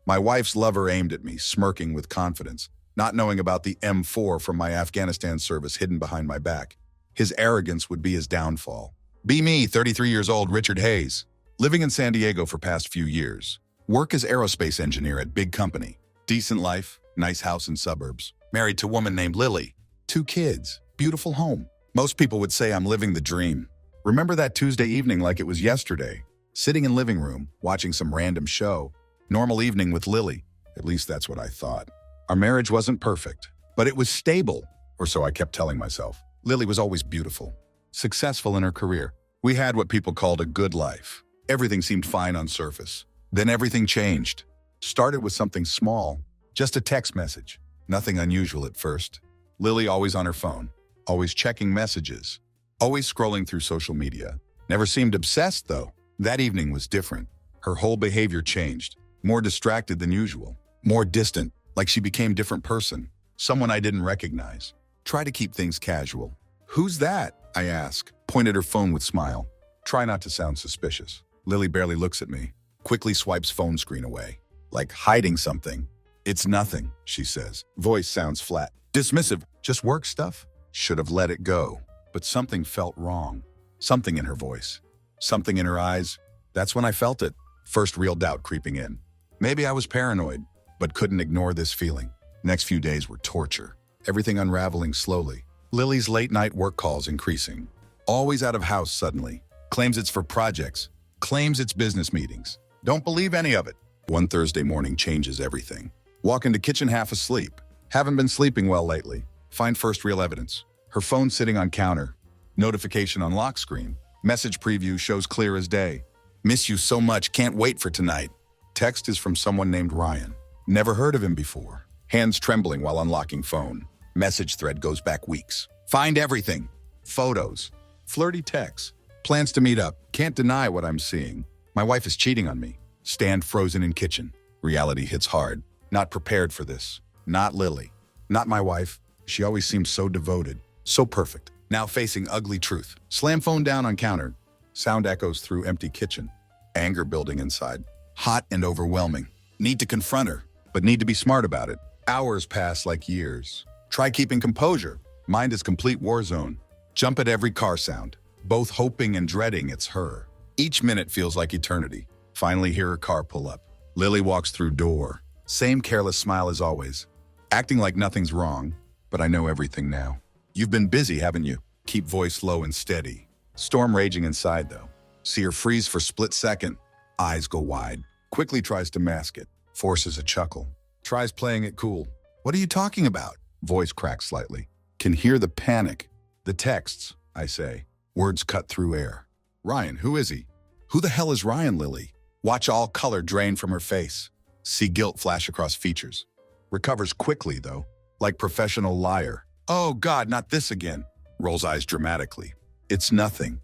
My wife's lover aimed at me, smirking with confidence, not knowing about the M4 from my Afghanistan service hidden behind my back. His arrogance would be his downfall. Be me, 33 years old, Richard Hayes, living in San Diego for past few years. Work as aerospace engineer at big company. Decent life, nice house in suburbs. Married to woman named Lily. 2 kids, beautiful home. Most people would say I'm living the dream. Remember that Tuesday evening like it was yesterday? Sitting in living room, watching some random show. Normal evening with Lily. At least that's what I thought. Our marriage wasn't perfect, but it was stable, or so I kept telling myself. Lily was always beautiful, successful in her career. We had what people called a good life. Everything seemed fine on surface. Then everything changed. Started with something small, just a text message. Nothing unusual at first. Lily always on her phone, always checking messages, always scrolling through social media. Never seemed obsessed, though. That evening was different. Her whole behavior changed. More distracted than usual. More distant, like she became a different person. Someone I didn't recognize. Try to keep things casual. Who's that? I ask, point at her phone with smile. Try not to sound suspicious. Lily barely looks at me, quickly swipes phone screen away, like hiding something. It's nothing, she says. Voice sounds flat. Dismissive. Just work stuff? Should have let it go. But something felt wrong. Something in her voice. Something in her eyes. That's when I felt it. First real doubt creeping in. Maybe I was paranoid, but couldn't ignore this feeling. Next few days were torture. Everything unraveling slowly. Lily's late-night work calls increasing. Always out of house suddenly. Claims it's for projects. Claims it's business meetings. Don't believe any of it. One Thursday morning changes everything. Walk into kitchen half asleep. Haven't been sleeping well lately. Find first real evidence. Her phone sitting on counter. Notification on lock screen. Message preview shows clear as day. Miss you so much, can't wait for tonight. Text is from someone named Ryan. Never heard of him before. Hands trembling while unlocking phone. Message thread goes back weeks. Find everything. Photos. Flirty texts. Plans to meet up. Can't deny what I'm seeing. My wife is cheating on me. Stand frozen in kitchen. Reality hits hard. Not prepared for this. Not Lily. Not my wife. She always seemed so devoted. So perfect. Now facing ugly truth. Slam phone down on counter. Sound echoes through empty kitchen. Anger building inside. Hot and overwhelming. Need to confront her, but need to be smart about it. Hours pass like years. Try keeping composure. Mind is complete war zone. Jump at every car sound. Both hoping and dreading it's her. Each minute feels like eternity. Finally hear her car pull up. Lily walks through door. Same careless smile as always. Acting like nothing's wrong, but I know everything now. You've been busy, haven't you? Keep voice low and steady. Storm raging inside, though. See her freeze for split second. Eyes go wide. Quickly tries to mask it. Forces a chuckle. Tries playing it cool. What are you talking about? Voice cracks slightly. Can hear the panic. The texts, I say. Words cut through air. Ryan, who is he? Who the hell is Ryan, Lily? Watch all color drain from her face. See guilt flash across features. Recovers quickly, though. Like professional liar. Oh God, not this again. Rolls eyes dramatically. It's nothing.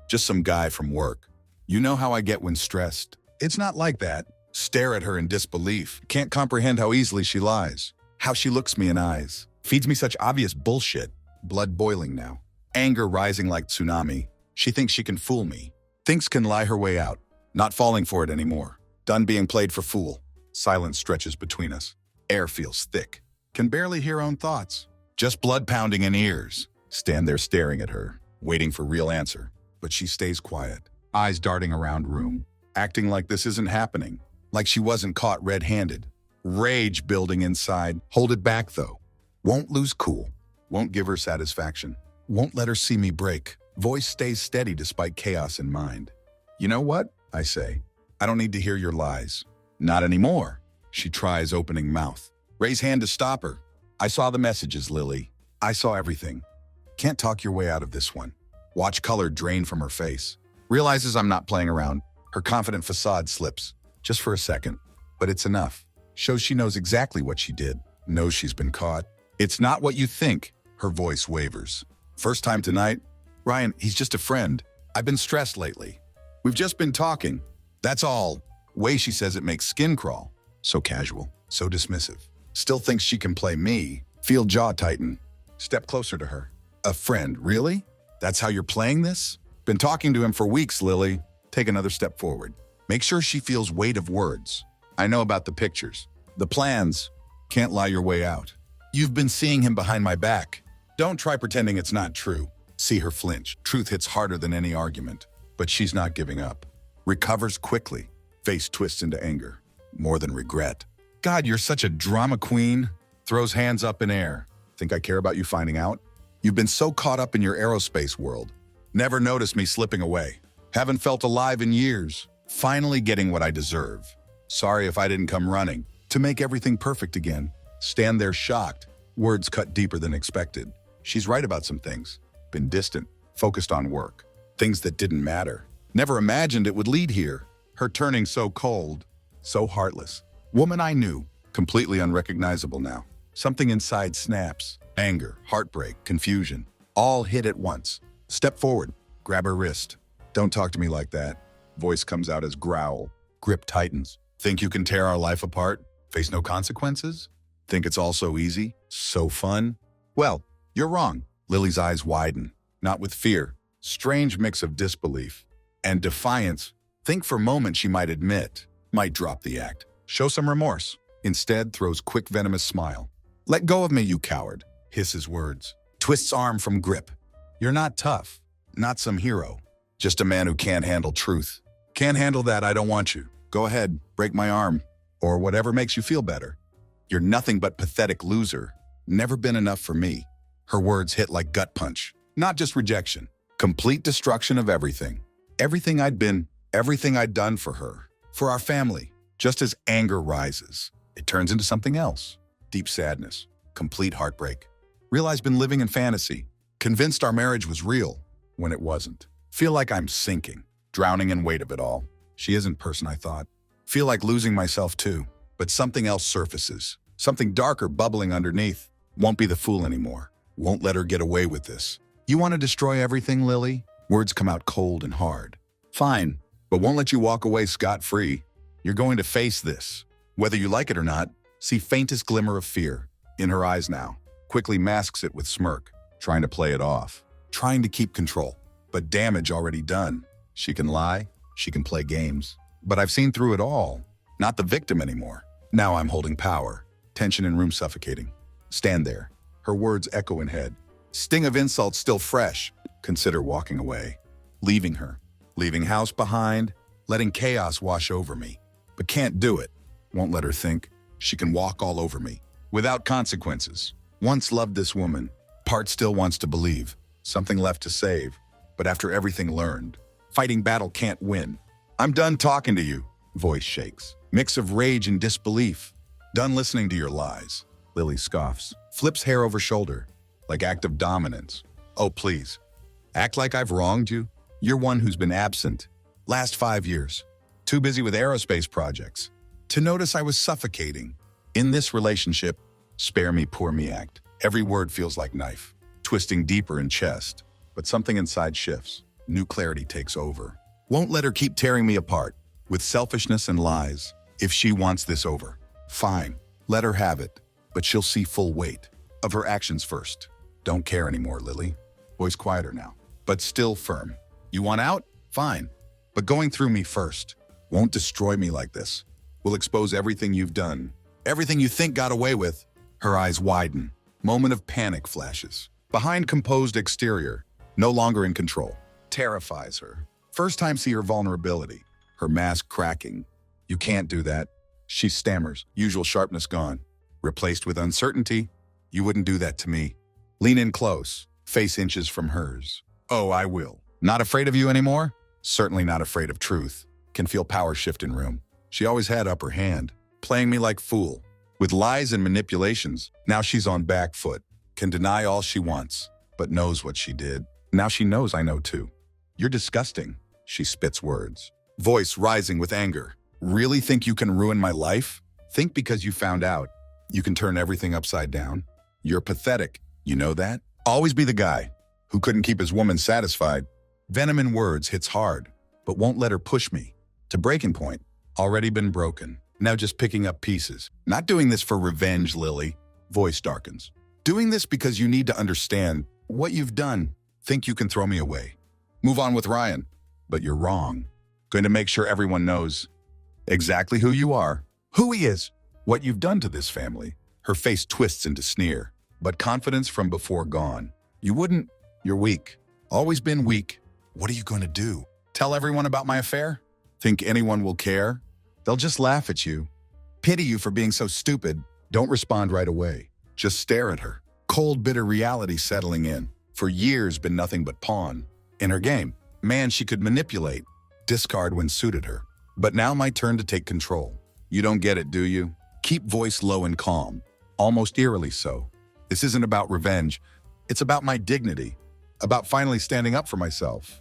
Just some guy from work. You know how I get when stressed. It's not like that. Stare at her in disbelief. Can't comprehend how easily she lies. How she looks me in eyes. Feeds me such obvious bullshit. Blood boiling now. Anger rising like tsunami. She thinks she can fool me. Thinks can lie her way out. Not falling for it anymore. Done being played for fool. Silence stretches between us. Air feels thick. Can barely hear own thoughts. Just blood pounding in ears. Stand there staring at her, waiting for real answer. But she stays quiet. Eyes darting around room. Acting like this isn't happening. Like she wasn't caught red-handed. Rage building inside. Hold it back, though. Won't lose cool. Won't give her satisfaction. Won't let her see me break. Voice stays steady despite chaos in mind. You know what? I say. I don't need to hear your lies. Not anymore. She tries opening mouth. Raise hand to stop her. I saw the messages, Lily. I saw everything. Can't talk your way out of this one. Watch color drain from her face. Realizes I'm not playing around. Her confident facade slips. Just for a second. But it's enough. Shows she knows exactly what she did. Knows she's been caught. It's not what you think. Her voice wavers. First time tonight? Ryan, he's just a friend. I've been stressed lately. We've just been talking. That's all. Way she says it makes skin crawl. So casual. So dismissive. Still thinks she can play me. Feel jaw tighten. Step closer to her. A friend, really? That's how you're playing this? Been talking to him for weeks, Lily. Take another step forward. Make sure she feels weight of words. I know about the pictures. The plans. Can't lie your way out. You've been seeing him behind my back. Don't try pretending it's not true. See her flinch. Truth hits harder than any argument. But she's not giving up. Recovers quickly. Face twists into anger. More than regret. God, you're such a drama queen. Throws hands up in air. Think I care about you finding out? You've been so caught up in your aerospace world. Never noticed me slipping away. Haven't felt alive in years. Finally getting what I deserve. Sorry if I didn't come running. To make everything perfect again. Stand there shocked. Words cut deeper than expected. She's right about some things. Been distant. Focused on work. Things that didn't matter. Never imagined it would lead here. Her turning so cold. So heartless. Woman I knew. Completely unrecognizable now. Something inside snaps. Anger, heartbreak, confusion. All hit at once. Step forward. Grab her wrist. Don't talk to me like that. Voice comes out as growl. Grip tightens. Think you can tear our life apart? Face no consequences? Think it's all so easy? So fun? Well, you're wrong. Lily's eyes widen. Not with fear. Strange mix of disbelief. And defiance. Think for a moment she might admit. Might drop the act. Show some remorse. Instead, throws quick venomous smile. Let go of me, you coward. Hisses words. Twists arm from grip. You're not tough. Not some hero. Just a man who can't handle truth. Can't handle that, I don't want you. Go ahead, break my arm. Or whatever makes you feel better. You're nothing but pathetic loser. Never been enough for me. Her words hit like gut punch. Not just rejection. Complete destruction of everything. Everything I'd been, everything I'd done for her. For our family. Just as anger rises, it turns into something else. Deep sadness. Complete heartbreak. Realize been living in fantasy. Convinced our marriage was real, when it wasn't. Feel like I'm sinking, drowning in weight of it all. She isn't person I thought. Feel like losing myself too. But something else surfaces. Something darker bubbling underneath. Won't be the fool anymore. Won't let her get away with this. You want to destroy everything, Lily? Words come out cold and hard. Fine, but won't let you walk away scot-free. You're going to face this. Whether you like it or not, see faintest glimmer of fear. In her eyes now. Quickly masks it with smirk. Trying to play it off. Trying to keep control. But damage already done. She can lie. She can play games. But I've seen through it all. Not the victim anymore. Now I'm holding power. Tension in room suffocating. Stand there. Her words echo in head. Sting of insult still fresh. Consider walking away. Leaving her. Leaving house behind. Letting chaos wash over me. But can't do it. Won't let her think. She can walk all over me. Without consequences. Once loved this woman. Part still wants to believe. Something left to save. But after everything learned. Fighting battle can't win. I'm done talking to you. Voice shakes. Mix of rage and disbelief. Done listening to your lies. Lily scoffs. Flips hair over shoulder. Like act of dominance. Oh, please. Act like I've wronged you? You're one who's been absent. Last 5 years. Too busy with aerospace projects. To notice I was suffocating. In this relationship, spare me, poor me act. Every word feels like knife. Twisting deeper in chest. But something inside shifts. New clarity takes over. Won't let her keep tearing me apart. With selfishness and lies. If she wants this over. Fine. Let her have it. But she'll see full weight. Of her actions first. Don't care anymore, Lily. Voice quieter now. But still firm. You want out? Fine. But going through me first. Won't destroy me like this. Will expose everything you've done. Everything you think got away with. Her eyes widen. Moment of panic flashes. Behind composed exterior. No longer in control. Terrifies her. First time see her vulnerability. Her mask cracking. You can't do that. She stammers. Usual sharpness gone. Replaced with uncertainty. You wouldn't do that to me. Lean in close. Face inches from hers. Oh, I will. Not afraid of you anymore? Certainly not afraid of truth. Can feel power shift in room. She always had upper hand. Playing me like fool. With lies and manipulations, now she's on back foot. Can deny all she wants, but knows what she did. Now she knows I know too. You're disgusting. She spits words. Voice rising with anger. Really think you can ruin my life? Think because you found out, you can turn everything upside down? You're pathetic. You know that? Always be the guy who couldn't keep his woman satisfied. Venom in words hits hard, but won't let her push me. To breaking point. Already been broken. Now just picking up pieces. Not doing this for revenge, Lily. Voice darkens. Doing this because you need to understand what you've done. Think you can throw me away. Move on with Ryan. But you're wrong. Going to make sure everyone knows exactly who you are, who he is, what you've done to this family. Her face twists into sneer, but confidence from before gone. You wouldn't. You're weak. Always been weak. What are you going to do? Tell everyone about my affair? Think anyone will care? They'll just laugh at you. Pity you for being so stupid. Don't respond right away. Just stare at her. Cold, bitter reality settling in. For years been nothing but pawn. In her game, man she could manipulate, discard when suited her. But now my turn to take control. You don't get it, do you? Keep voice low and calm, almost eerily so. This isn't about revenge. It's about my dignity, about finally standing up for myself,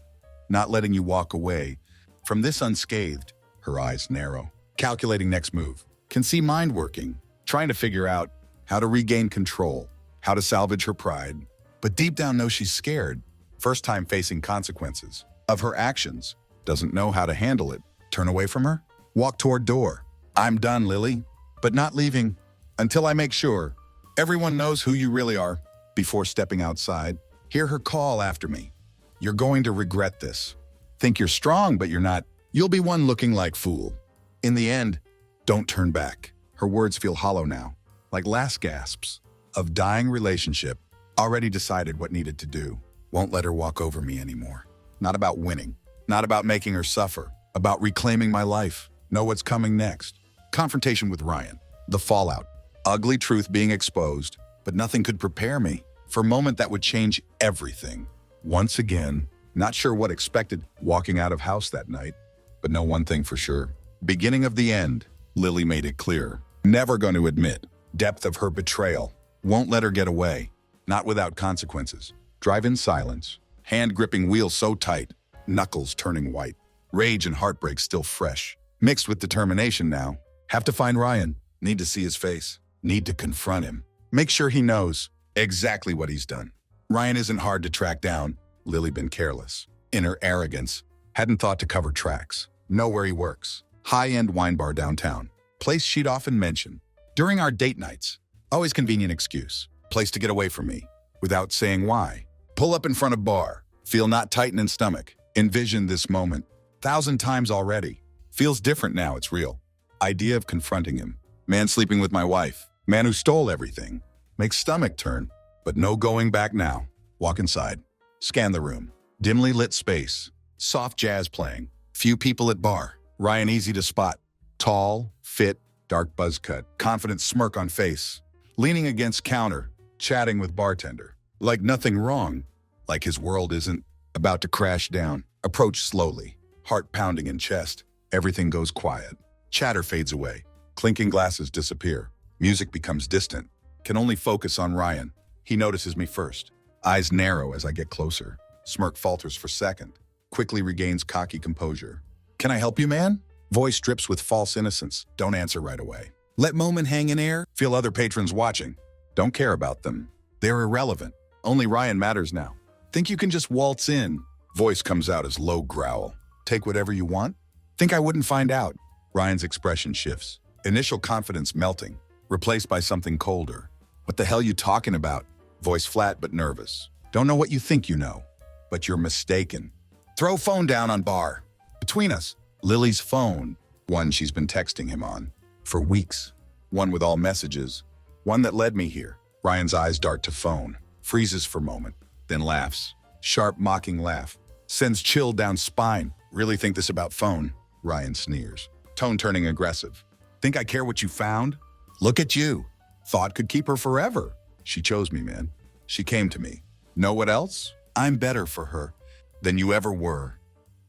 not letting you walk away from this unscathed. Her eyes narrow, calculating next move. Can see mind working, trying to figure out how to regain control, how to salvage her pride. But deep down knows she's scared. First time facing consequences of her actions. Doesn't know how to handle it. Turn away from her? Walk toward door. I'm done, Lily, but not leaving until I make sure everyone knows who you really are. Before stepping outside, hear her call after me. You're going to regret this. Think you're strong, but you're not. You'll be one looking like fool. In the end, don't turn back. Her words feel hollow now, like last gasps of dying relationship. Already decided what needed to do. Won't let her walk over me anymore. Not about winning, not about making her suffer, about reclaiming my life. Know what's coming next. Confrontation with Ryan. The fallout. Ugly truth being exposed, but nothing could prepare me for a moment that would change everything. Once again, not sure what expected walking out of house that night, but know one thing for sure. Beginning of the end, Lily made it clear. Never going to admit depth of her betrayal. Won't let her get away. Not without consequences. Drive in silence, hand gripping wheel so tight, knuckles turning white. Rage and heartbreak still fresh, mixed with determination now. Have to find Ryan. Need to see his face. Need to confront him. Make sure he knows exactly what he's done. Ryan isn't hard to track down. Lily been careless. In her arrogance, hadn't thought to cover tracks. Know where he works. High-end wine bar downtown. Place she'd often mention. During our date nights. Always convenient excuse. Place to get away from me. Without saying why. Pull up in front of bar. Feel not tighten in stomach. Envision this moment. 1,000 times already. Feels different now, it's real. Idea of confronting him. Man sleeping with my wife. Man who stole everything. Makes stomach turn. But no going back now. Walk inside. Scan the room. Dimly lit space. Soft jazz playing. Few people at bar. Ryan easy to spot. Tall, fit, dark buzz cut. Confident smirk on face. Leaning against counter. Chatting with bartender. Like nothing wrong. Like his world isn't about to crash down. Approach slowly. Heart pounding in chest. Everything goes quiet. Chatter fades away. Clinking glasses disappear. Music becomes distant. Can only focus on Ryan. He notices me first. Eyes narrow as I get closer. Smirk falters for second. Quickly regains cocky composure. Can I help you, man? Voice drips with false innocence. Don't answer right away. Let moment hang in air. Feel other patrons watching. Don't care about them. They're irrelevant. Only Ryan matters now. Think you can just waltz in? Voice comes out as low growl. Take whatever you want? Think I wouldn't find out? Ryan's expression shifts. Initial confidence melting. Replaced by something colder. What the hell you talking about? Voice flat but nervous. Don't know what you think you know. But you're mistaken. Throw phone down on bar. Between us, Lily's phone. One she's been texting him on. For weeks. One with all messages. One that led me here. Ryan's eyes dart to phone. Freezes for a moment. Then laughs. Sharp mocking laugh. Sends chill down spine. Really think this about phone? Ryan sneers. Tone turning aggressive. Think I care what you found? Look at you. Thought could keep her forever. She chose me, man. She came to me. Know what else? I'm better for her than you ever were.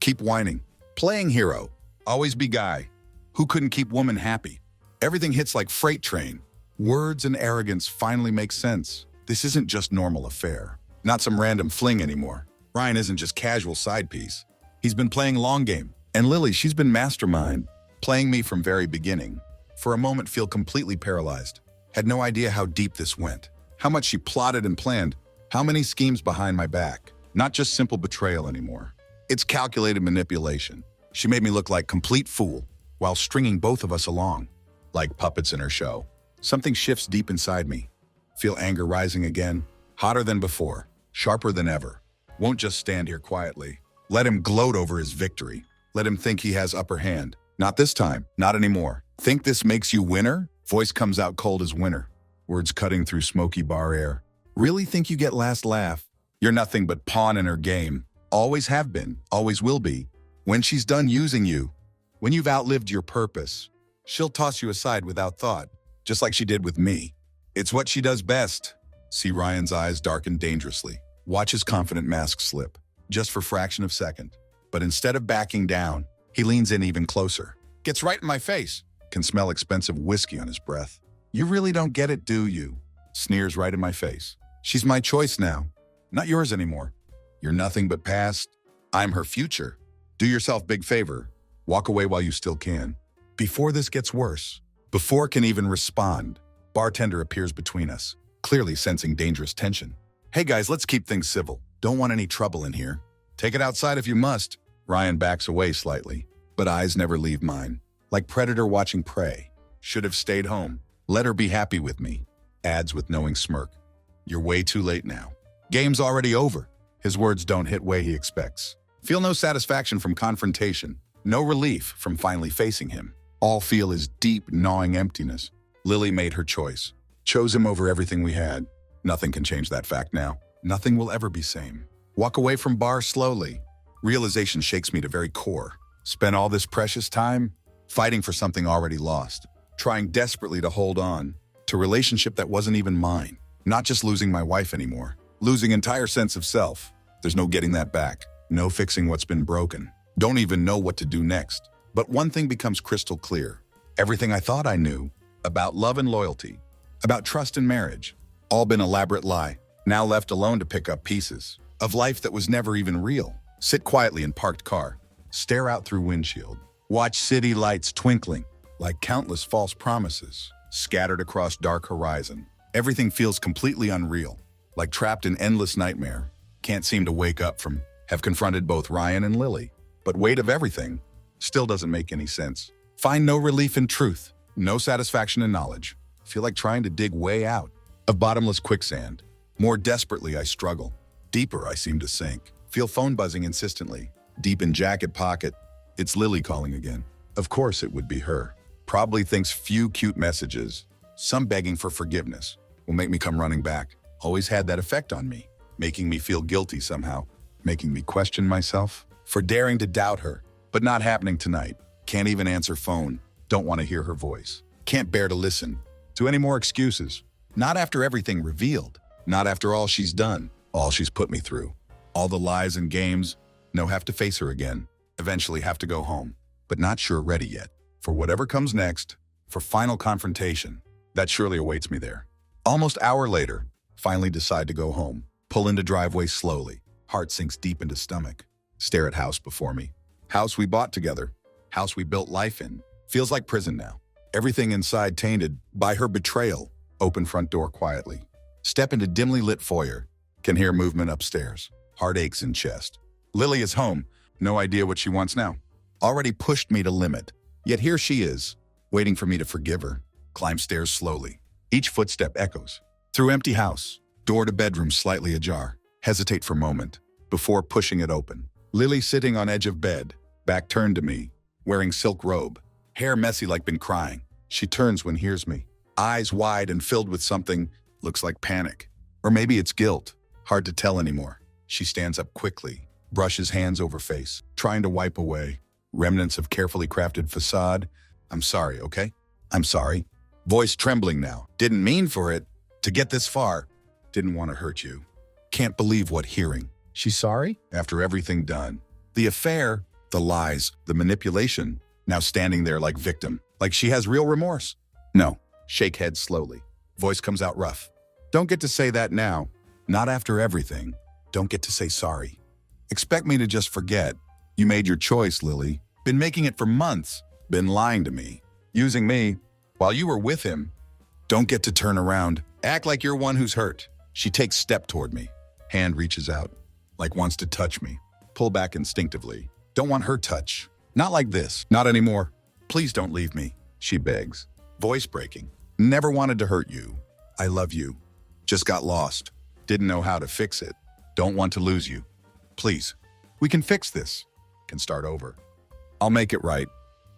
Keep whining. Playing hero. Always be guy. Who couldn't keep woman happy? Everything hits like freight train. Words and arrogance finally make sense. This isn't just normal affair. Not some random fling anymore. Ryan isn't just casual side piece. He's been playing long game. And Lily, she's been mastermind. Playing me from very beginning. For a moment feel completely paralyzed. Had no idea how deep this went. How much she plotted and planned. How many schemes behind my back. Not just simple betrayal anymore. It's calculated manipulation. She made me look like complete fool while stringing both of us along. Like puppets in her show. Something shifts deep inside me. Feel anger rising again. Hotter than before. Sharper than ever. Won't just stand here quietly. Let him gloat over his victory. Let him think he has upper hand. Not this time. Not anymore. Think this makes you winner? Voice comes out cold as winter. Words cutting through smoky bar air. Really think you get last laugh? You're nothing but pawn in her game. Always have been. Always will be. When she's done using you, when you've outlived your purpose, she'll toss you aside without thought, just like she did with me. It's what she does best. See Ryan's eyes darken dangerously. Watch his confident mask slip, just for a fraction of a second. But instead of backing down, he leans in even closer. Gets right in my face. Can smell expensive whiskey on his breath. You really don't get it, do you? Sneers right in my face. She's my choice now, not yours anymore. You're nothing but past. I'm her future. Do yourself a big favor. Walk away while you still can. Before this gets worse. Before can even respond. Bartender appears between us, clearly sensing dangerous tension. Hey guys, let's keep things civil. Don't want any trouble in here. Take it outside if you must. Ryan backs away slightly, but eyes never leave mine. Like predator watching prey. Should have stayed home. Let her be happy with me. Adds with knowing smirk. You're way too late now. Game's already over. His words don't hit way he expects. Feel no satisfaction from confrontation. No relief from finally facing him. All feel is deep, gnawing emptiness. Lily made her choice. Chose him over everything we had. Nothing can change that fact now. Nothing will ever be same. Walk away from bar slowly. Realization shakes me to very core. Spent all this precious time fighting for something already lost. Trying desperately to hold on to a relationship that wasn't even mine. Not just losing my wife anymore. Losing entire sense of self. There's no getting that back. No fixing what's been broken. Don't even know what to do next. But one thing becomes crystal clear. Everything I thought I knew about love and loyalty, about trust and marriage, all been elaborate lie. Now left alone to pick up pieces of life that was never even real. Sit quietly in parked car. Stare out through windshield. Watch city lights twinkling like countless false promises scattered across dark horizon. Everything feels completely unreal, like trapped in endless nightmare. Can't seem to wake up from. Have confronted both Ryan and Lily. But weight of everything still doesn't make any sense. Find no relief in truth, no satisfaction in knowledge. Feel like trying to dig way out of bottomless quicksand. More desperately I struggle. Deeper I seem to sink. Feel phone buzzing insistently. Deep in jacket pocket, it's Lily calling again. Of course it would be her. Probably thinks few cute messages, some begging for forgiveness, will make me come running back. Always had that effect on me, making me feel guilty somehow, making me question myself for daring to doubt her. But not happening tonight. Can't even answer phone. Don't want to hear her voice. Can't bear to listen to any more excuses. Not after everything revealed. Not after all she's done, all she's put me through. All the lies and games. No, have to face her again. Eventually have to go home. But not sure ready yet. For whatever comes next, for final confrontation, that surely awaits me there. Almost hour later, finally decide to go home. Pull into driveway slowly. Heart sinks deep into stomach. Stare at house before me. House we bought together. House we built life in. Feels like prison now. Everything inside tainted by her betrayal. Open front door quietly. Step into dimly lit foyer. Can hear movement upstairs. Heart aches in chest. Lily is home. No idea what she wants now. Already pushed me to limit. Yet here she is, waiting for me to forgive her. Climb stairs slowly. Each footstep echoes. Through empty house. Door to bedroom slightly ajar. Hesitate for a moment before pushing it open. Lily sitting on edge of bed, back turned to me, wearing silk robe. Hair messy like been crying. She turns when hears me. Eyes wide and filled with something, looks like panic. Or maybe it's guilt. Hard to tell anymore. She stands up quickly, brushes hands over face, trying to wipe away remnants of carefully crafted facade. I'm sorry, okay? I'm sorry. Voice trembling now. Didn't mean for it to get this far. Didn't want to hurt you. Can't believe what hearing. She's sorry? After everything done. The affair, the lies, the manipulation, now standing there like victim, like she has real remorse. No. Shake head slowly. Voice comes out rough. Don't get to say that now. Not after everything. Don't get to say sorry. Expect me to just forget. You made your choice, Lily. Been making it for months. Been lying to me. Using me while you were with him. Don't get to turn around. Act like you're one who's hurt. She takes step toward me. Hand reaches out, like wants to touch me. Pull back instinctively. Don't want her touch. Not like this. Not anymore. Please don't leave me, she begs. Voice breaking. Never wanted to hurt you. I love you. Just got lost. Didn't know how to fix it. Don't want to lose you. Please. We can fix this. Can start over. I'll make it right.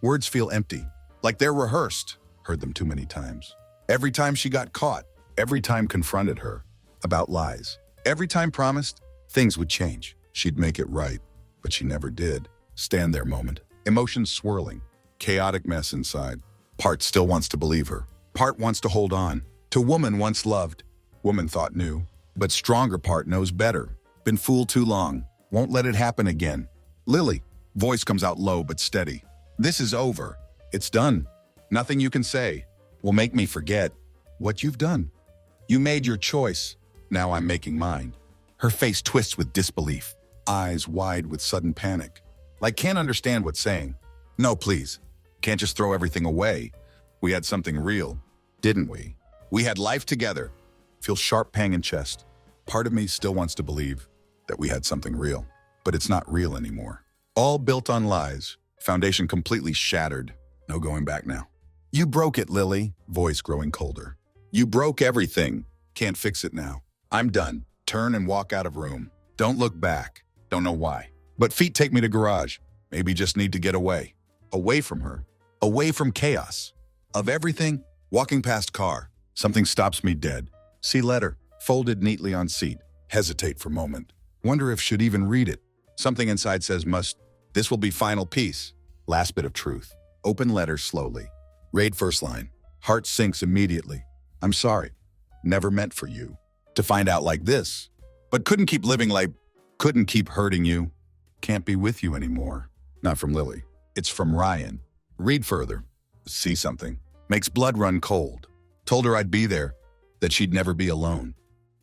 Words feel empty, like they're rehearsed. Heard them too many times. Every time she got caught, every time confronted her about lies, every time promised things would change. She'd make it right, but she never did. Stand there moment. Emotions swirling. Chaotic mess inside. Part still wants to believe her. Part wants to hold on. To woman once loved. Woman thought knew. But stronger part knows better. Been fooled too long. Won't let it happen again. Lily. Voice comes out low but steady. This is over. It's done. Nothing you can say will make me forget what you've done. You made your choice. Now I'm making mine. Her face twists with disbelief. Eyes wide with sudden panic. Like can't understand what's saying. No, please. Can't just throw everything away. We had something real, didn't we? We had life together. Feel sharp pang in chest. Part of me still wants to believe that we had something real, but it's not real anymore. All built on lies. Foundation completely shattered. No going back now. You broke it, Lily. Voice growing colder. You broke everything. Can't fix it now. I'm done. Turn and walk out of room. Don't look back. Don't know why. But feet take me to garage. Maybe just need to get away. Away from her. Away from chaos. Of everything. Walking past car. Something stops me dead. See letter. Folded neatly on seat. Hesitate for moment. Wonder if should even read it. Something inside says must. This will be final piece. Last bit of truth. Open letter slowly. Read first line. Heart sinks immediately. I'm sorry. Never meant for you to find out like this. But couldn't keep living like, couldn't keep hurting you. Can't be with you anymore. Not from Lily. It's from Ryan. Read further. See something. Makes blood run cold. Told her I'd be there, that she'd never be alone.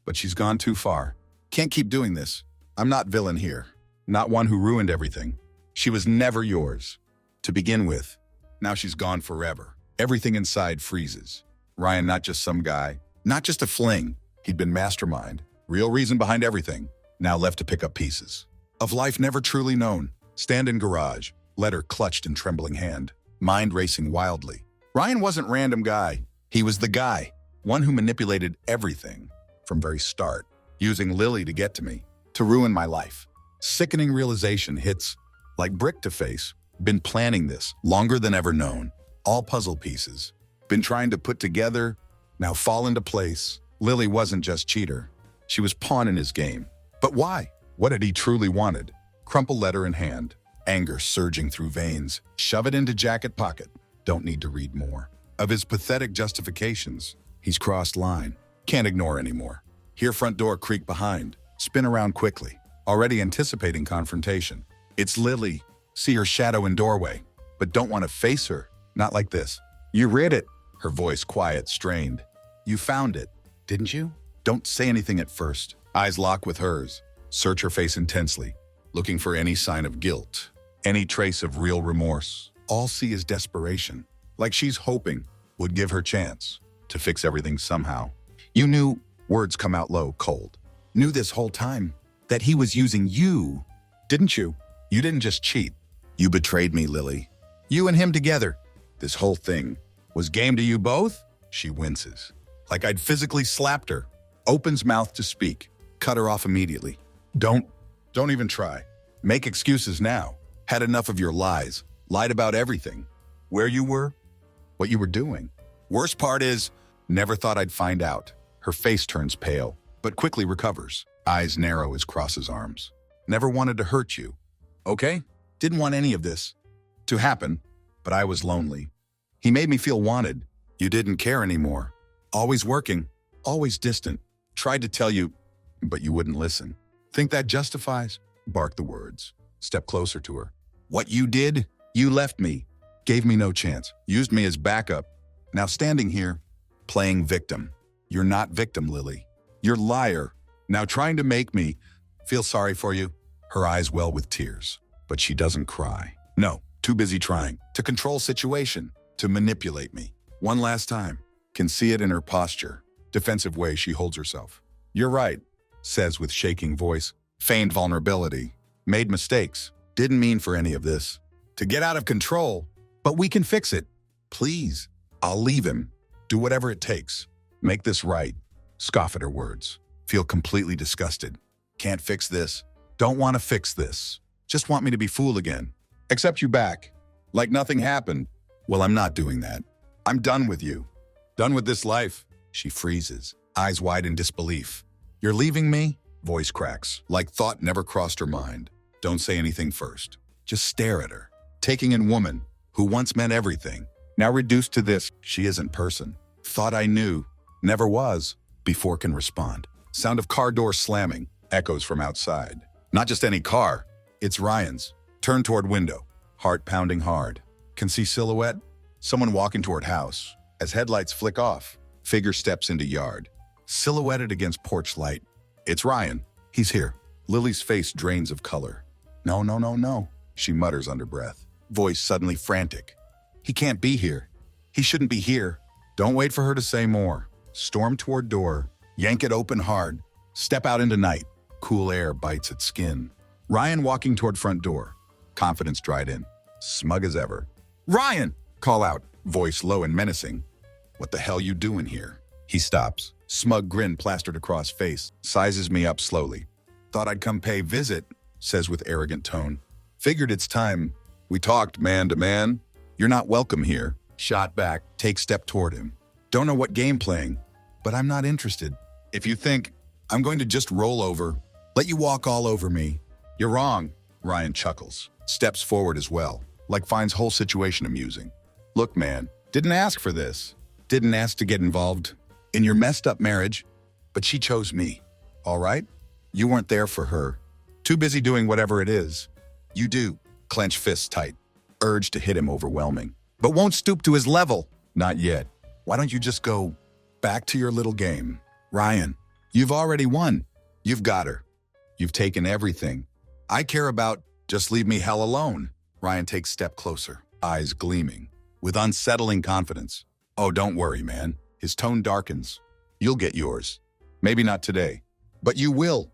But she's gone too far. Can't keep doing this. I'm not villain here. Not one who ruined everything. She was never yours. To begin with. Now she's gone forever. Everything inside freezes. Ryan, not just some guy. Not just a fling. He'd been mastermind. Real reason behind everything. Now left to pick up pieces. Of life never truly known. Stand in garage. Letter clutched in trembling hand. Mind racing wildly. Ryan wasn't random guy. He was the guy. One who manipulated everything. From very start. Using Lily to get to me. To ruin my life. Sickening realization hits. Like brick to face. Been planning this. Longer than ever known. All puzzle pieces. Been trying to put together. Now fall into place. Lily wasn't just cheater. She was pawn in his game. But why? What had he truly wanted? Crumple letter in hand. Anger surging through veins. Shove it into jacket pocket. Don't need to read more. Of his pathetic justifications. He's crossed line. Can't ignore anymore. Hear front door creak behind. Spin around quickly. Already anticipating confrontation. It's Lily. See her shadow in doorway. But don't want to face her. Not like this. You read it. Her voice quiet, strained. You found it, didn't you? Don't say anything at first. Eyes lock with hers. Search her face intensely. Looking for any sign of guilt. Any trace of real remorse. All see is desperation. Like she's hoping would give her chance to fix everything somehow. You knew, words come out low, cold. Knew this whole time that he was using you, didn't you? You didn't just cheat. You betrayed me, Lily. You and him together. This whole thing was game to you both? She winces. Like I'd physically slapped her. Opens mouth to speak. Cut her off immediately. Don't even try. Make excuses now. Had enough of your lies. Lied about everything. Where you were. What you were doing. Worst part is, never thought I'd find out. Her face turns pale, but quickly recovers. Eyes narrow as crosses arms. Never wanted to hurt you. Okay? Didn't want any of this to happen, but I was lonely. He made me feel wanted. You didn't care anymore. Always working, always distant. Tried to tell you, but you wouldn't listen. Think that justifies? Bark the words. Step closer to her. What you did? You left me. Gave me no chance. Used me as backup. Now standing here, playing victim. You're not victim, Lily. You're liar. Now trying to make me feel sorry for you. Her eyes well with tears, but she doesn't cry. No, too busy trying to control situation, to manipulate me. One last time. Can see it in her posture. Defensive way she holds herself. You're right, says with shaking voice. Feigned vulnerability. Made mistakes. Didn't mean for any of this. To get out of control. But we can fix it. Please. I'll leave him. Do whatever it takes. Make this right. Scoff at her words. Feel completely disgusted. Can't fix this. Don't want to fix this. Just want me to be fool again. Accept you back. Like nothing happened. Well, I'm not doing that. I'm done with you. Done with this life. She freezes, eyes wide in disbelief. You're leaving me? Voice cracks, like thought never crossed her mind. Don't say anything first. Just stare at her. Taking in woman, who once meant everything. Now reduced to this, she isn't person. Thought I knew, never was, before can respond. Sound of car door slamming, echoes from outside. Not just any car, it's Ryan's. Turn toward window, heart pounding hard. Can see silhouette? Someone walking toward house. As headlights flick off, figure steps into yard. Silhouetted against porch light. It's Ryan. He's here. Lily's face drains of color. No, no, no, no, she mutters under breath. Voice suddenly frantic. He can't be here. He shouldn't be here. Don't wait for her to say more. Storm toward door. Yank it open hard. Step out into night. Cool air bites at skin. Ryan walking toward front door. Confidence dried in. Smug as ever. Ryan! Call out. Voice low and menacing. What the hell you doing here? He stops. Smug grin plastered across face. Sizes me up slowly. Thought I'd come pay visit, says with arrogant tone. Figured it's time. We talked man to man. You're not welcome here. Shot back. Take step toward him. Don't know what game playing, but I'm not interested. If you think I'm going to just roll over, let you walk all over me, you're wrong. Ryan chuckles. Steps forward as well, like finds whole situation amusing. Look, man, didn't ask for this. Didn't ask to get involved in your messed up marriage, but she chose me. All right? You weren't there for her. Too busy doing whatever it is. You do. Clench fists tight. Urge to hit him overwhelming. But won't stoop to his level. Not yet. Why don't you just go back to your little game? Ryan, you've already won. You've got her. You've taken everything. I care about just leave me hell alone. Ryan takes step closer, eyes gleaming, with unsettling confidence. Oh, don't worry, man. His tone darkens. You'll get yours. Maybe not today, but you will.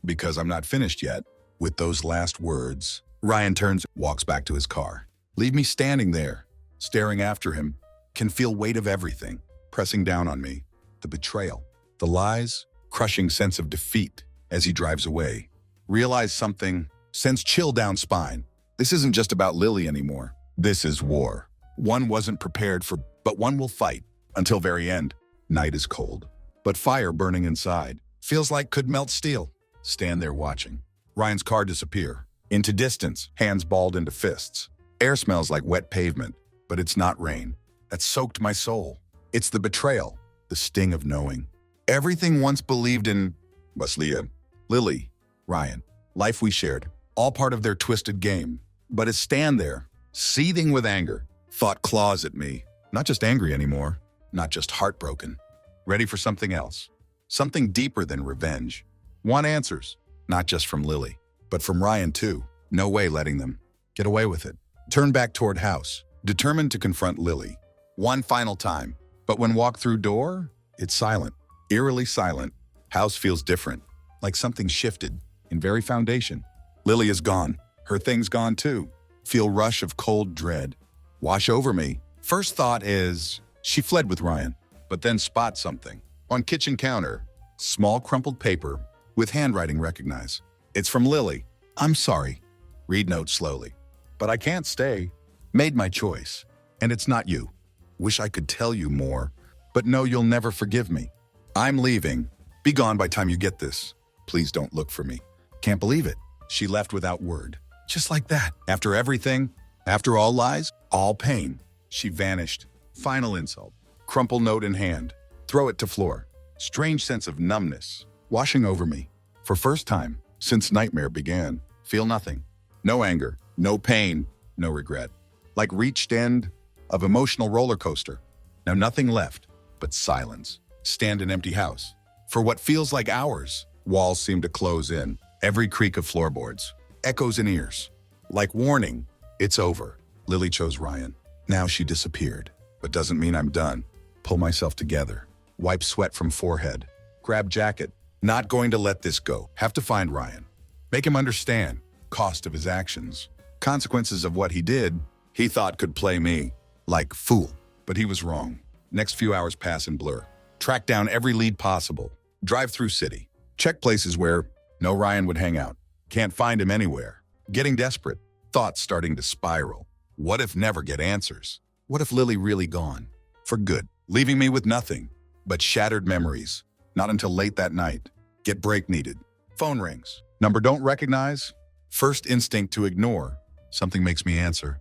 Because I'm not finished yet. With those last words, Ryan turns, walks back to his car. Leave me standing there, staring after him. Can feel weight of everything, pressing down on me. The betrayal, the lies, crushing sense of defeat as he drives away. Realize something, sends chill down spine. This isn't just about Lily anymore. This is war. One wasn't prepared for, but one will fight until very end. Night is cold, but fire burning inside. Feels like could melt steel. Stand there watching. Ryan's car disappear. Into distance, hands balled into fists. Air smells like wet pavement, but it's not rain. That soaked my soul. It's the betrayal, the sting of knowing. Everything once believed in was Leah, Lily, Ryan. Life we shared, all part of their twisted game. But as stand there, seething with anger, thought claws at me. Not just angry anymore, not just heartbroken. Ready for something else. Something deeper than revenge. Want answers, not just from Lily, but from Ryan too. No way letting them get away with it. Turn back toward house, determined to confront Lily. One final time, but when walk through door, it's silent, eerily silent. House feels different, like something shifted in very foundation. Lily is gone, her things gone too. Feel rush of cold dread wash over me. First thought is she fled with Ryan, but then spot something on kitchen counter. Small crumpled paper with handwriting recognize. It's from Lily. I'm sorry. Read note slowly. But I can't stay. Made my choice. And it's not you. Wish I could tell you more, but no, you'll never forgive me. I'm leaving. Be gone by time you get this. Please don't look for me. Can't believe it. She left without word. Just like that. After everything, after all lies, all pain, she vanished. Final insult. Crumple note in hand. Throw it to floor. Strange sense of numbness washing over me. For first time since nightmare began. Feel nothing. No anger, no pain, no regret. Like reached end of emotional roller coaster. Now nothing left but silence. Stand in empty house. For what feels like hours, walls seem to close in. Every creak of floorboards echoes in ears. Like warning, it's over. Lily chose Ryan. Now she disappeared, but doesn't mean I'm done. Pull myself together. Wipe sweat from forehead. Grab jacket. Not going to let this go. Have to find Ryan. Make him understand. Cost of his actions. Consequences of what he did, he thought could play me. Like fool. But he was wrong. Next few hours pass in blur. Track down every lead possible. Drive through city. Check places where no Ryan would hang out. Can't find him anywhere. Getting desperate. Thoughts starting to spiral. What if never get answers? What if Lily really gone? For good, leaving me with nothing but shattered memories. Not until late that night. Get break needed. Phone rings. Number don't recognize. First instinct to ignore. Something makes me answer.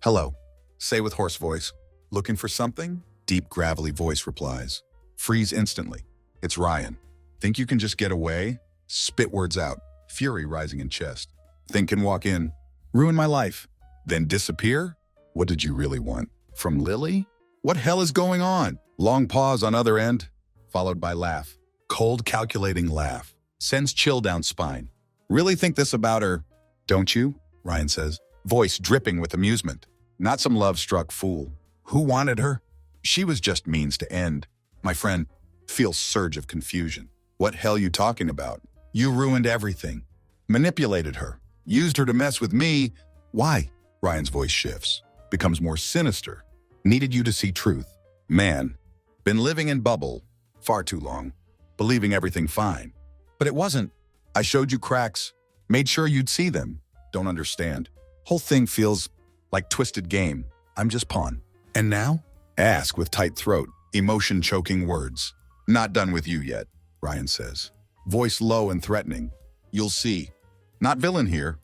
Hello. Say with hoarse voice. Looking for something? Deep gravelly voice replies. Freeze instantly. It's Ryan. Think you can just get away? Spit words out. Fury rising in chest. Think can walk in. Ruin my life. Then disappear? What did you really want? From Lily? What hell is going on? Long pause on other end, followed by laugh. Cold calculating laugh. Sends chill down spine. Really think this about her, don't you? Ryan says, voice dripping with amusement. Not some love-struck fool. Who wanted her? She was just means to end. My friend feels surge of confusion. What hell you talking about? You ruined everything. Manipulated her. Used her to mess with me. Why? Ryan's voice shifts. Becomes more sinister. Needed you to see truth. Man. Been living in bubble. Far too long. Believing everything fine. But it wasn't. I showed you cracks. Made sure you'd see them. Don't understand. Whole thing feels like twisted game. I'm just pawn. And now? Ask with tight throat. Emotion choking words. Not done with you yet, Ryan says. Voice low and threatening. You'll see. Not villain here.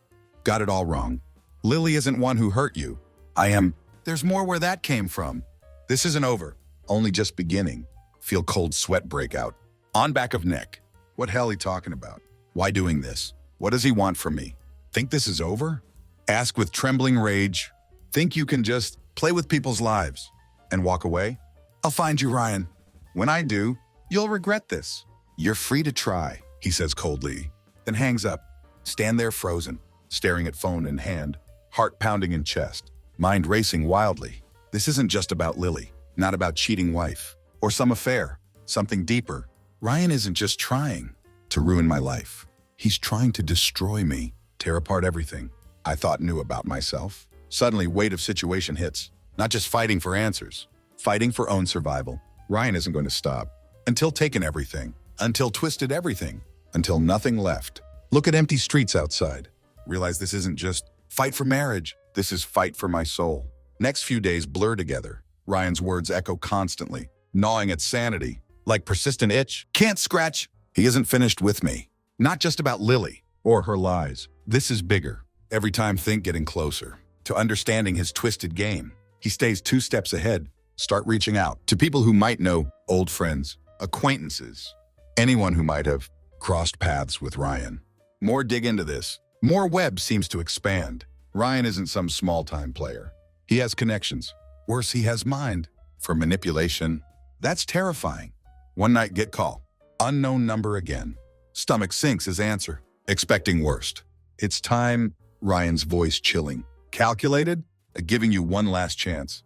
Got it all wrong. Lily isn't one who hurt you. I am. There's more where that came from. This isn't over. Only just beginning. Feel cold sweat break out. On back of neck. What hell he talking about? Why doing this? What does he want from me? Think this is over? Ask with trembling rage. Think you can just play with people's lives and walk away? I'll find you, Ryan. When I do, you'll regret this. You're free to try, he says coldly, then hangs up. Stand there frozen, staring at phone in hand, heart pounding in chest, mind racing wildly. This isn't just about Lily, not about cheating wife, or some affair, something deeper. Ryan isn't just trying to ruin my life. He's trying to destroy me, tear apart everything I thought knew about myself. Suddenly, weight of situation hits, not just fighting for answers, fighting for own survival. Ryan isn't going to stop until taken everything, until twisted everything, until nothing left. Look at empty streets outside. Realize this isn't just fight for marriage. This is fight for my soul. Next few days blur together. Ryan's words echo constantly, gnawing at sanity, like persistent itch. Can't scratch. He isn't finished with me. Not just about Lily or her lies. This is bigger. Every time think getting closer to understanding his twisted game. He stays 2 steps ahead. Start reaching out to people who might know, old friends, acquaintances, anyone who might have crossed paths with Ryan. More dig into this. More web seems to expand. Ryan isn't some small-time player. He has connections. Worse, he has mind for manipulation. That's terrifying. One night get call. Unknown number again. Stomach sinks as answer. Expecting worst. It's time, Ryan's voice chilling. Calculated? Giving you one last chance.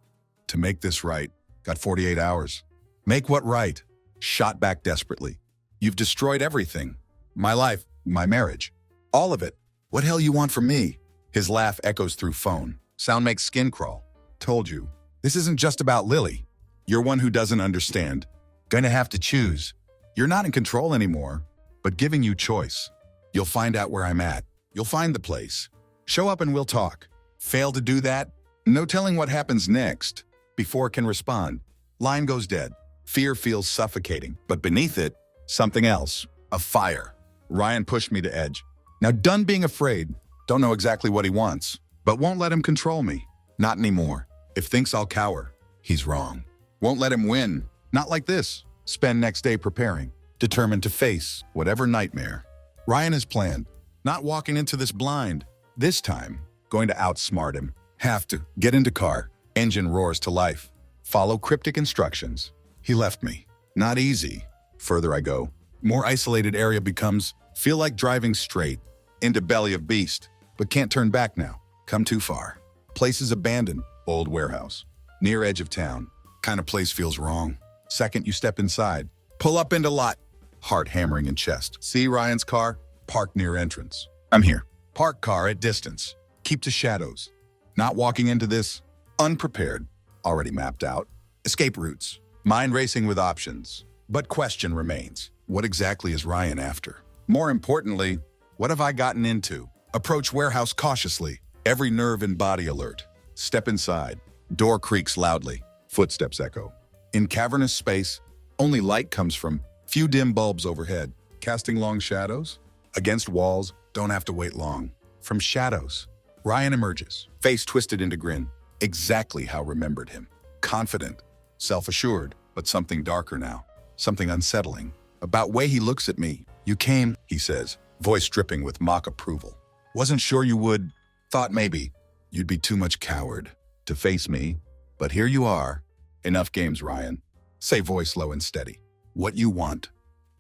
To make this right. Got 48 hours. Make what right. Shot back desperately. You've destroyed everything. My life, my marriage. All of it. What hell you want from me? His laugh echoes through phone. Sound makes skin crawl. Told you. This isn't just about Lily. You're one who doesn't understand. Gonna have to choose. You're not in control anymore, but giving you choice. You'll find out where I'm at. You'll find the place. Show up and we'll talk. Fail to do that? No telling what happens next. Before it can respond. Line goes dead. Fear feels suffocating, but beneath it, something else. A fire. Ryan pushed me to edge. Now done being afraid. Don't know exactly what he wants, but won't let him control me. Not anymore. If thinks I'll cower, he's wrong. Won't let him win. Not like this. Spend next day preparing. Determined to face whatever nightmare. Ryan has planned. Not walking into this blind. This time, going to outsmart him. Have to. Get into car. Engine roars to life. Follow cryptic instructions. He left me. Not easy. Further I go. More isolated area becomes. Feel like driving straight. Into belly of beast. But can't turn back now. Come too far. Place is abandoned. Old warehouse. Near edge of town. Kind of place feels wrong. Second you step inside. Pull up into lot. Heart hammering in chest. See Ryan's car? Parked near entrance. I'm here. Park car at distance. Keep to shadows. Not walking into this. Unprepared. Already mapped out. Escape routes. Mind racing with options. But question remains. What exactly is Ryan after? More importantly, what have I gotten into? Approach warehouse cautiously. Every nerve and body alert. Step inside. Door creaks loudly. Footsteps echo. In cavernous space, only light comes from few dim bulbs overhead, casting long shadows. Against walls, don't have to wait long. From shadows, Ryan emerges, face twisted into grin, exactly how remembered him. Confident, self-assured, but something darker now, something unsettling. About way he looks at me. You came, he says, voice dripping with mock approval. Wasn't sure you would. Thought maybe you'd be too much coward to face me, but here you are. Enough games, Ryan. Say, voice low and steady. What you want?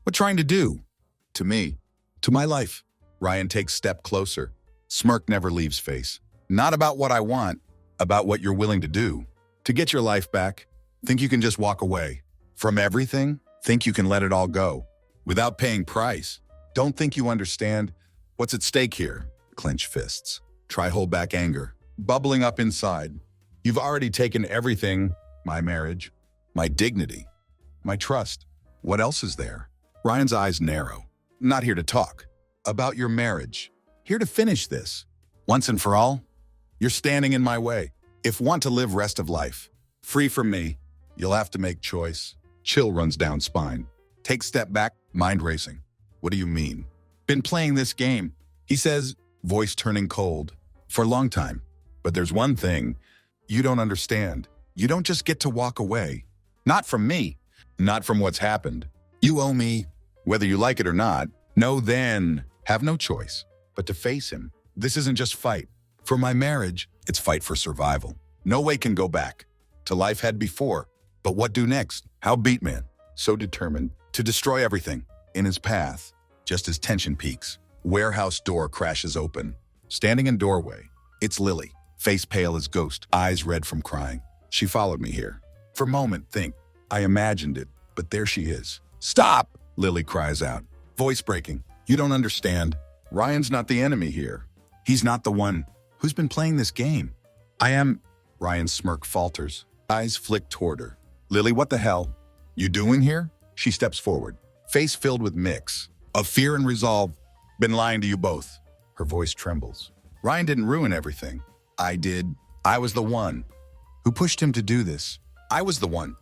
What trying to do? To me. To my life. Ryan takes step closer. Smirk never leaves face. Not about what I want, about what you're willing to do. To get your life back, think you can just walk away. From everything, think you can let it all go. Without paying price. Don't think you understand what's at stake here. Clench fists. Try hold back anger. Bubbling up inside. You've already taken everything. My marriage. My dignity. My trust. What else is there? Ryan's eyes narrow. Not here to talk about your marriage. Here to finish this. Once and for all, you're standing in my way. If want to live rest of life, free from me, you'll have to make choice. Chill runs down spine. Take step back, mind racing. What do you mean? Been playing this game, he says, voice turning cold, for a long time. But there's one thing you don't understand. You don't just get to walk away. Not from me. Not from what's happened. You owe me, whether you like it or not. No, then, have no choice but to face him. This isn't just fight. For my marriage, it's fight for survival. No way can go back to life had before. But what do next? How beat man, so determined to destroy everything in his path, just as tension peaks. Warehouse door crashes open. Standing in doorway, it's Lily, face pale as ghost, eyes red from crying. She followed me here. For a moment, think, I imagined it, but there she is. Stop, Lily cries out, voice breaking. You don't understand. Ryan's not the enemy here. He's not the one who's been playing this game. I am. Ryan's smirk falters. Eyes flick toward her. Lily, what the hell? You doing here? She steps forward, face filled with mix of fear and resolve. Been lying to you both. Her voice trembles. Ryan didn't ruin everything. I did. I was the one who pushed him to do this. I was the one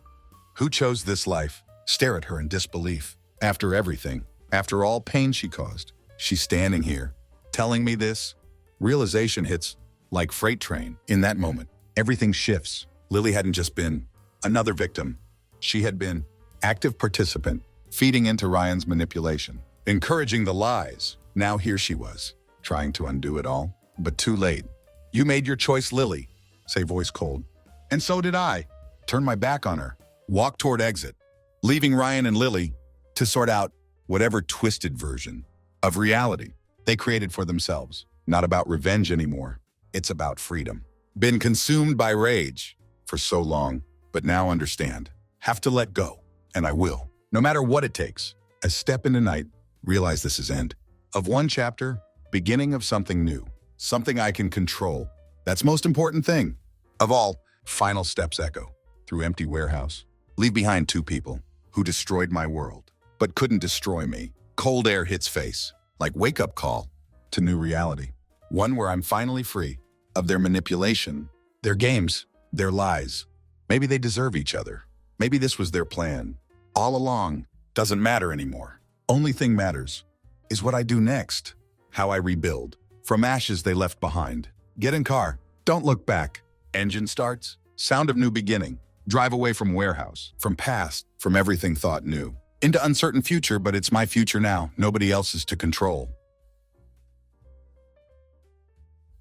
who chose this life. Stare at her in disbelief. After everything, after all pain she caused, she's standing here, telling me this. Realization hits like freight train. In that moment, everything shifts. Lily hadn't just been another victim. She had been active participant, feeding into Ryan's manipulation, encouraging the lies. Now here she was, trying to undo it all, but too late. You made your choice, Lily, say voice cold. And so did I. Turn my back on her, walk toward exit, leaving Ryan and Lily to sort out whatever twisted version of reality they created for themselves. Not about revenge anymore. It's about freedom. Been consumed by rage for so long, but now understand. Have to let go, and I will. No matter what it takes. A step into night, realize this is end of one chapter, beginning of something new. Something I can control. That's most important thing. Of all, final steps echo through empty warehouse. Leave behind two people who destroyed my world, but couldn't destroy me. Cold air hits face, like wake-up call to new reality. One where I'm finally free of their manipulation, their games, their lies. Maybe they deserve each other. Maybe this was their plan. All along, doesn't matter anymore. Only thing matters is what I do next, how I rebuild from ashes they left behind. Get in car, don't look back. Engine starts, sound of new beginning. Drive away from warehouse, from past, from everything thought new. Into uncertain future, but it's my future now. Nobody else's to control.